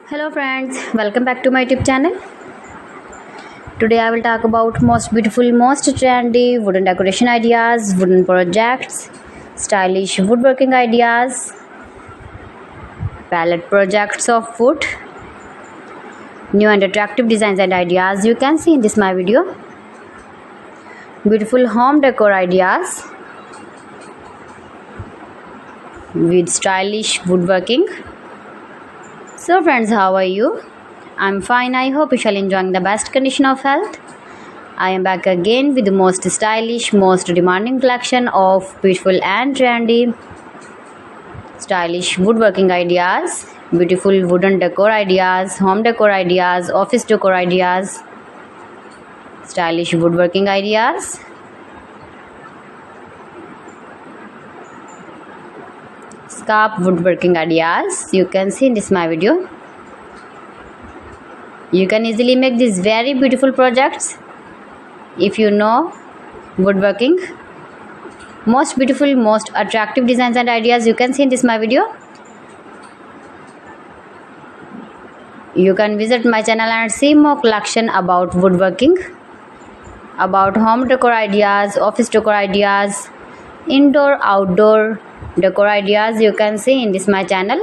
Hello friends, welcome back to my YouTube channel. Today I will talk about most beautiful, most trendy wooden decoration ideas, wooden projects, stylish woodworking ideas, palette projects of wood, new and attractive designs and ideas you can see in this my video. Beautiful home decor ideas with stylish woodworking. So friends, how are you? I'm fine. I hope you shall enjoying the best condition of health. I am back again with the most stylish, most demanding collection of beautiful and trendy stylish woodworking ideas, beautiful wooden decor ideas, home decor ideas, office decor ideas, stylish woodworking ideas, scarf woodworking ideas you can see in this my video. You can easily make these very beautiful projects if you know woodworking. Most beautiful, most attractive designs and ideas you can see in this my video. You can visit my channel and see more collection about woodworking, about home decor ideas, office decor ideas, indoor outdoor decor ideas you can see in this my channel.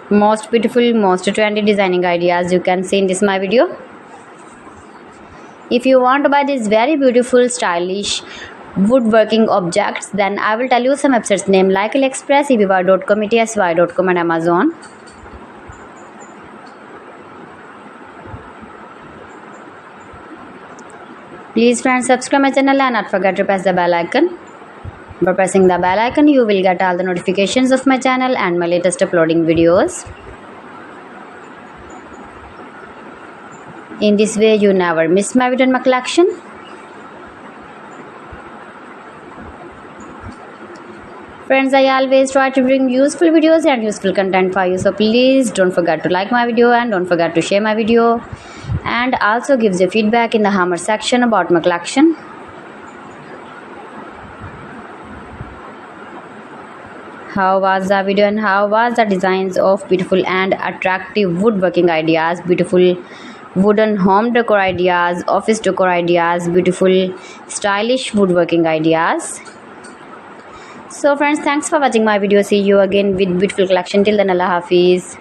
Most beautiful, most trendy designing ideas you can see in this my video. If you want to buy these very beautiful stylish woodworking objects, then I will tell you some websites name like AliExpress, eBay.com, etsy.com and Amazon. Please friends, subscribe my channel and not forget to press the bell icon. By pressing the bell icon, you will get all the notifications of my channel and my latest uploading videos. In this way, you never miss my video and my collection. Friends, I always try to bring useful videos and useful content for you. So please don't forget to like my video and don't forget to share my video. And also gives your feedback in the hammer section about my collection. How was the video and how was the designs of beautiful and attractive woodworking ideas, beautiful wooden home decor ideas, office decor ideas, beautiful stylish woodworking ideas. So friends, thanks for watching my video. See you again with beautiful collection. Till then, Allah Hafiz.